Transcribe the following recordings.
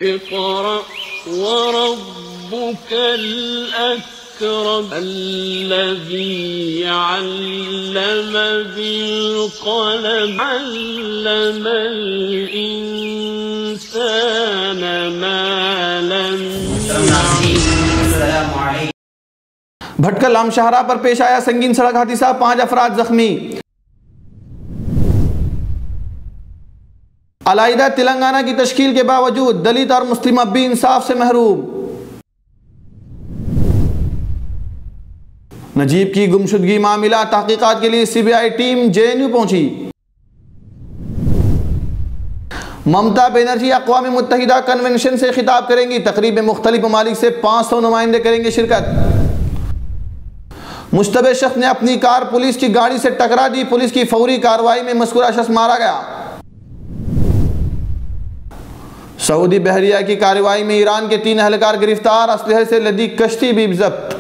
اقرأ وربك الأكرم الذي علم بالقلم علم الإنسان ما لم يعلم. بھٹکل عام شاہراہ پر پیش آیا سنگین سڑک حادثہ، 5 افراد زخمی. علیحدہ تلنگانہ کی تشکیل کے باوجود دلت اور مسلم اب بھی انصاف سے محروم. نجیب کی گمشدگی معاملہ تحقیقات کے لیے CBI ٹیم JNU پہنچی. ممتا بینرجی اقوام متحدہ کنونشن سے خطاب کریں گی. تقریب میں مختلف ممالک سے 500 نمائندے کریں گے شرکت. مشتبہ شخص نے اپنی کار پولیس کی گاڑی سے ٹکرا دی. پولیس کی فوری کارروائی میں مذکورہ شخص مارا گیا. سعودی بحریہ کی کارروائی میں ایران کے 3 اہلکار گرفتار. اسلحے سے لدی کشتی بھی ضبط.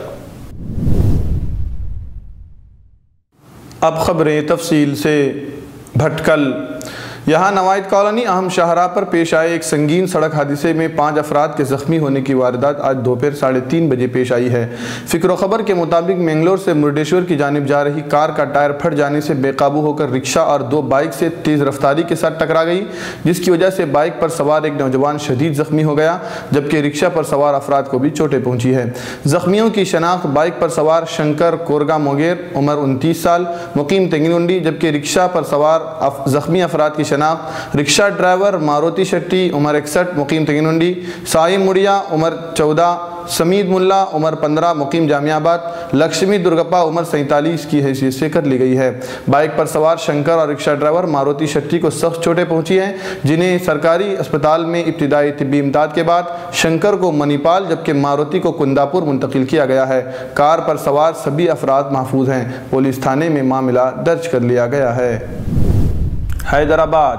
اب خبریں تفصیل سے. بھٹکل یہاں نوائد کالونی اہم شاہراہ پر پیش آئے ایک سنگین سڑک حادثے میں 5 افراد کے زخمی ہونے کی واردات آج دوپہر 3:30 بجے پیش آئی ہے. فکر و خبر کے مطابق منگلور سے مردیشور کی جانب جا رہی کار کا ٹائر پھٹ جانے سے بے قابو ہو کر رکشہ اور 2 بائک سے تیز رفتاری کے ساتھ ٹکرا گئی، جس کی وجہ سے بائک پر سوار ایک نوجوان شدید زخمی ہو گیا، جبکہ رکشہ پر سوار افراد کو بھی چوٹیں پہنچی ہے. زخمیوں کی شناخت بائک پر سوار شنکر کورگا موگیر عمر 29 سال مقیم تنگنڈی، جبکہ رکشہ پر سوار زخمی افراد کی شناخت رکشہ ڈرائیور ماروتی شٹی عمر 61 مقیم تنگنڈی، سائی مڑیا عمر 14، سمید ملا عمر 15 مقیم جامعہ آباد، لکشمی درگپا عمر 47 کی حیثیت سے کر لی گئی ہے. بائک پر سوار شنکر اور رکشہ ڈرائیور ماروتی شٹی کو سخت چوٹیں پہنچی ہیں، جنہیں سرکاری اسپتال میں ابتدائی طبی امداد کے بعد شنکر کو منی پال جبکہ ماروتی کو کنداپور منتقل کیا گیا ہے. کار پر سوار سبھی افراد محفوظ ہیں. پولیس تھانے میں معاملہ درج کر لیا گیا ہے. حیدرآباد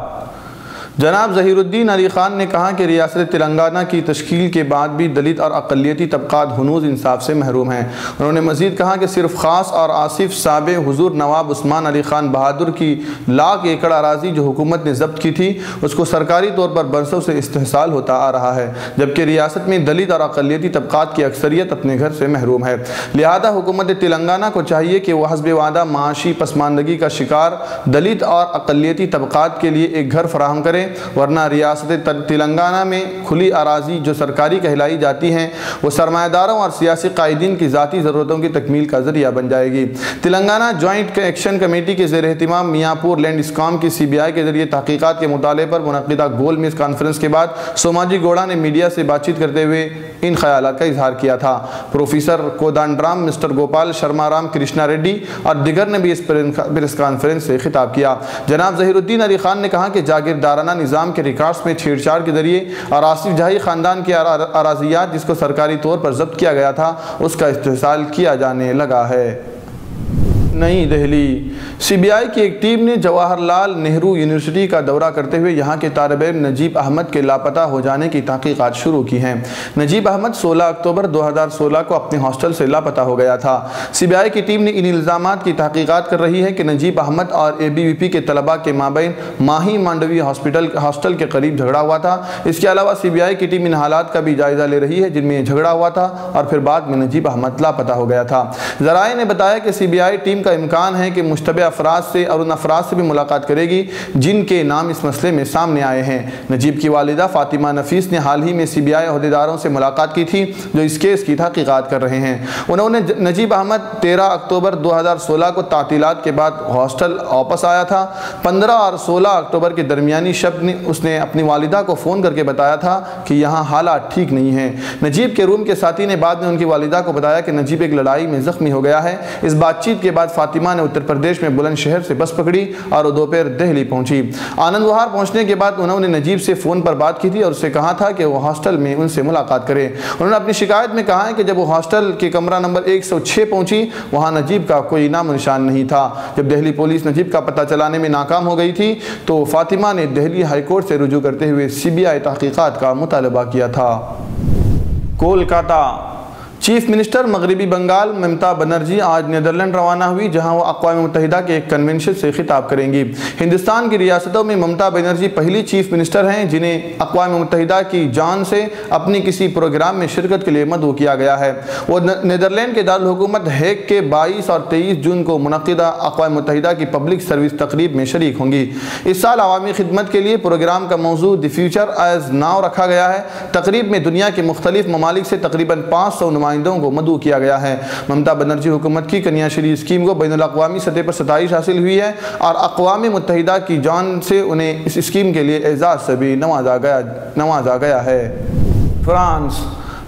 جناب ظہیر الدین علی خان نے کہا کہ ریاست تلنگانہ کی تشکیل کے بعد بھی دلت اور اقلیتی طبقات ہنوز انصاف سے محروم ہیں. انہوں نے مزید کہا کہ صرف خاص اور آصف صابع حضور نواب عثمان علی خان بہادر کی 1,00,000 ایکڑ اراضی جو حکومت نے ضبط کی تھی اس کو سرکاری طور پر برسوں سے استحصال ہوتا آ رہا ہے، جبکہ ریاست میں دلت اور اقلیتی طبقات کی اکثریت اپنے گھر سے محروم ہے. لہذا حکومت تلنگانہ کو چاہیے کہ وہ حسب وعدہ معاشی پسماندگی کا شکار دلت اور اقلیتی طبقات کے لیے ایک گھر فراہم کرے، ورنہ ریاست تلنگانہ میں کھلی اراضی جو سرکاری کہلائی جاتی ہیں وہ سرمایہ داروں اور سیاسی قائدین کی ذاتی ضرورتوں کی تکمیل کا ذریعہ بن جائے گی. تلنگانہ جوائنٹ ایکشن کمیٹی کے زیر اہتمام میاں پور لینڈ اسکام کی CBI کے ذریعے تحقیقات کے مطالبے پر منعقدہ گول میز کانفرنس کے بعد سوماجی گوڑا نے میڈیا سے بات چیت کرتے ہوئے ان خیالات کا اظہار کیا تھا. پروفیسر کودانڈرام، مسٹر گوپال شرما رام کرشنا ریڈی اور دیگر نے بھی اس پریس کانفرنس سے خطاب کیا. جناب ظہیر الدین علی خان نے کہا کہ جاگیردارانہ نظام کے ریکارڈز میں چھیڑ چھاڑ کے ذریعے اور آصف جاہی خاندان کی اراضیات جس کو سرکاری طور پر ضبط کیا گیا تھا اس کا استحصال کیا جانے لگا ہے. نئی دہلی CBI کی ایک ٹیم نے جواہر لال نہرو یونیورسٹی کا دورہ کرتے ہوئے یہاں کے طالب علم نجیب احمد کے لاپتہ ہو جانے کی تحقیقات شروع کی ہیں. نجیب احمد 16 اکتوبر 2016 کو اپنے ہاسٹل سے لاپتہ ہو گیا تھا. CBI کی ٹیم نے ان الزامات کی تحقیقات کر رہی ہے کہ نجیب احمد اور ABVP کے طلباء کے مابین ماہی مانڈوی ہاسٹل کے قریب جھگڑا ہوا تھا. اس کے علاوہ CBI کی ٹیم ان حالات کا بھی جائزہ لے رہی ہے جن میں جھگڑا ہوا تھا اور پھر بعد میں نجیب احمد لاپتہ ہو گیا تھا. ذرائع نے بتایا کہ CBI ٹیم کا امکان ہے کہ مشتبہ افراد سے اور ان افراد سے بھی ملاقات کرے گی جن کے نام اس مسئلے میں سامنے آئے ہیں. نجیب کی والدہ فاطمہ نفیس نے حال ہی میں CBI عہدیداروں سے ملاقات کی تھی جو اس کیس کی تحقیقات کر رہے ہیں. انہوں نے نجیب احمد 13 اکتوبر 2016 کو تعطیلات کے بعد ہاسٹل واپس آیا تھا. 15 اور 16 اکتوبر کے درمیانی شب اس نے اپنی والدہ کو فون کر کے بتایا تھا کہ یہاں حالات ٹھیک نہیں ہیں. نجیب کے روم کے ساتھی نے بعد میں ان کی والدہ کو بتایا کہ نجیب ایک لڑائی میں زخمی ہو گیا ہے. اس بات چیت کے بعد فاطمہ نے اتر پردیش میں بلند شہر سے بس پکڑی اور وہ دوپہر دہلی پہنچی. آنند وہار پہنچنے کے بعد انہوں نے نجیب سے فون پر بات کی تھی اور اسے کہا تھا کہ وہ ہاسٹل میں ان سے ملاقات کرے. انہوں نے اپنی شکایت میں کہا ہے کہ جب وہ ہاسٹل کے کمرہ نمبر 106 پہنچی وہاں نجیب کا کوئی نام و نشان نہیں تھا. جب دہلی پولیس نجیب کا پتہ چلانے میں ناکام ہو گئی تھی تو فاطمہ نے دہلی ہائی کورٹ سے رجوع کرتے ہوئے CBI تحقیقات کا مطالبہ کیا تھا. کولکاتہ چیف منسٹر مغربی بنگال ممتا بنرجی آج نیدرلینڈ روانہ ہوئی، جہاں وہ اقوام متحدہ کے ایک کنونشن سے خطاب کریں گی۔ ہندوستان کی ریاستوں میں ممتا بنرجی پہلی چیف منسٹر ہیں جنہیں اقوام متحدہ کی جانب سے اپنی کسی پروگرام میں شرکت کے لیے مدعو کیا گیا ہے۔ وہ نیدرلینڈ کے دارالحکومت ہیگ کے 22 اور 23 جون کو منعقدہ اقوام متحدہ کی پبلک سروس تقریب میں شریک ہوں گی۔ اس سال عوامی خدمت کے لیے پروگرام کا موضوع دی فیوچر ایز ناؤ رکھا گیا ہے۔ تقریب میں دنیا کے مختلف ممالک سے تقریباً 500 نمائندوں کو مدعو کیا گیا ہے۔ ممتا بنرجی حکومت کی کنیا شری اسکیم کو بین الاقوامی سطح پر ستائش حاصل ہوئی ہے اور اقوام متحدہ کی جانب سے انہیں اس اسکیم کے لیے اعزاز سے بھی نوازا گیا ہے۔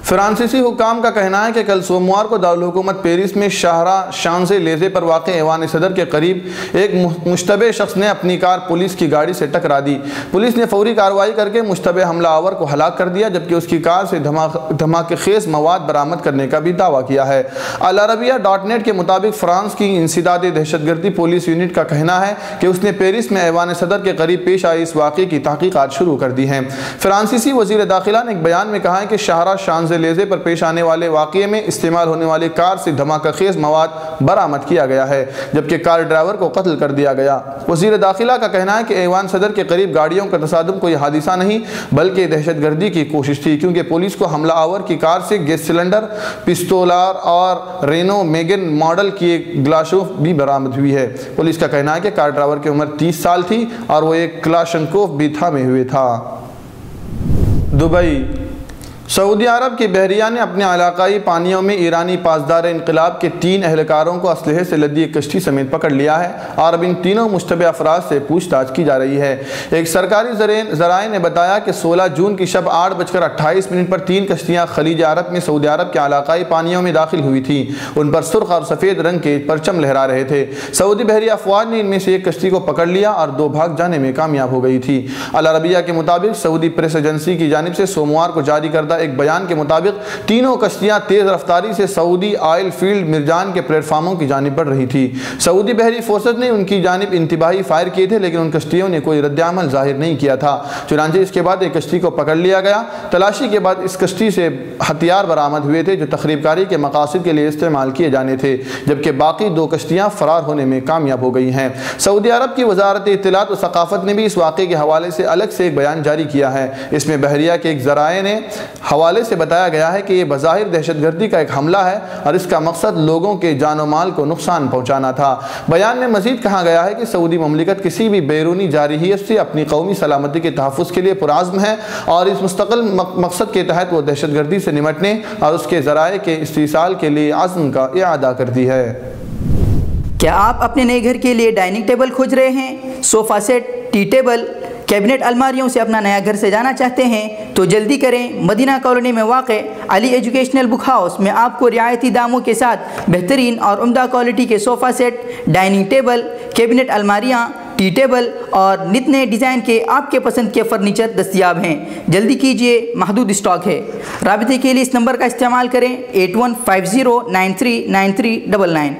فرانسیسی حکام کا کہنا ہے کہ کل سوموار کو دارالحکومت پیرس میں شاہراہ شانزے-لیزے پر واقع ایوان صدر کے قریب ایک مشتبہ شخص نے اپنی کار پولیس کی گاڑی سے ٹکرا دی۔ پولیس نے فوری کارروائی کر کے مشتبہ حملہ آور کو ہلاک کر دیا، جبکہ اس کی کار سے دھماکے خیز مواد برآمد کرنے کا بھی دعویٰ کیا ہے۔ العربیہ.نیٹ کے مطابق فرانس کی انسداد دہشت گردی پولیس یونٹ کا کہنا ہے کہ اس نے پیرس میں ایوان صدر کے قریب پیش آئی اس واقعے کی تحقیقات شروع کر دی ہیں۔ فرانسیسی وزیر داخلہ نے ایک بیان میں کہا ہے کہ شاہراہ شانزے-لیزے پر پیش آنے والے واقعے میں استعمال ہونے والی کار سے دھماکہ خیز مواد برآمد کیا گیا ہے، جبکہ کار ڈرائیور کو قتل کر دیا گیا۔ وزیر داخلہ کا کہنا ہے کہ ایوان صدر کے قریب گاڑیوں کا تصادم کوئی حادثہ نہیں بلکہ دہشت گردی کی کوشش تھی، کیونکہ پولیس کو حملہ آور کی کار سے گیس سلنڈر، پستولار اور رینو میگن ماڈل کی ایک گلاشوف بھی برآمد ہوئی ہے۔ پولیس کا کہنا ہے کہ کار ڈرائیور کی عمر 30 سال تھی اور وہ ایک کلاشنکوف بھی تھامے ہوئے تھا۔ دبئی سعودی عرب کی بحریہ نے اپنے علاقائی پانیوں میں ایرانی پاسدار انقلاب کے 3 اہلکاروں کو اسلحے سے لدی ایک کشتی سمیت پکڑ لیا ہے اور اب ان تینوں مشتبہ افراد سے پوچھ تاچھ کی جا رہی ہے۔ ایک سرکاری ذرائع نے بتایا کہ 16 جون کی شب 8:28 پر 3 کشتیاں خلیج عرب میں سعودی عرب کے علاقائی پانیوں میں داخل ہوئی تھیں۔ ان پر سرخ اور سفید رنگ کے پرچم لہرا رہے تھے۔ سعودی بحریہ افواج نے ان میں سے ایک کشتی کو پکڑ لیا اور 2 بھاگ جانے میں کامیاب ہو گئی تھی۔ العربیہ کے مطابق سعودی پریس ایجنسی کی جانب سے سوموار کو جاری کردہ ایک بیان کے مطابق تینوں کشتیاں تیز رفتاری سے سعودی آئل فیلڈ مرجان کے پلیٹ فارموں کی جانب بڑھ رہی تھی۔ سعودی بحری فورسز نے ان کی جانب انتباہی فائر کیے تھے، لیکن ان کشتیوں نے کوئی رد عمل ظاہر نہیں کیا تھا۔ چنانچہ اس کے بعد ایک کشتی کو پکڑ لیا گیا۔ تلاشی کے بعد اس کشتی سے ہتھیار برآمد ہوئے تھے جو تخریب کاری کے مقاصد کے لیے استعمال کیے جانے تھے، جبکہ باقی 2 کشتیاں فرار ہونے میں کامیاب ہو گئی ہیں۔ سعودی عرب کی وزارت اطلاعات و ثقافت نے بھی اس واقعے کے حوالے سے الگ سے ایک بیان جاری کیا ہے۔ اس میں بحریہ کے ایک ذرائع نے حوالے سے بتایا گیا ہے کہ یہ بظاہر دہشت گردی کا ایک حملہ ہے اور اس کا مقصد لوگوں کے جان و مال کو نقصان پہنچانا تھا۔ بیان میں مزید کہا گیا ہے کہ سعودی مملکت کسی بھی بیرونی جارحیت سے اپنی قومی سلامتی کے تحفظ کے لیے پرعزم ہے اور اس مستقل مقصد کے تحت وہ دہشت گردی سے نمٹنے اور اس کے ذرائع کے استحصال کے لیے عزم کا اعادہ کرتی ہے۔ کیا آپ اپنے نئے گھر کے لیے ڈائننگ ٹیبل کھوج رہے ہیں؟ Sofa set, tea table, cabinet الماریوں سے اپنا نیا گھر سجانا چاہتے ہیں تو جلدی کریں۔ مدینہ کالونی میں واقع علی ایجوکیشنل بک ہاؤس میں آپ کو رعایتی داموں کے ساتھ بہترین اور عمدہ کوالٹی کے sofa set, dining table, cabinet الماریاں، ٹی ٹیبل اور نت نئے ڈیزائن کے آپ کے پسند کے فرنیچر دستیاب ہیں۔ جلدی کیجئے، محدود اسٹاک ہے۔ رابطے کے لیے اس نمبر کا استعمال کریں 8150939399۔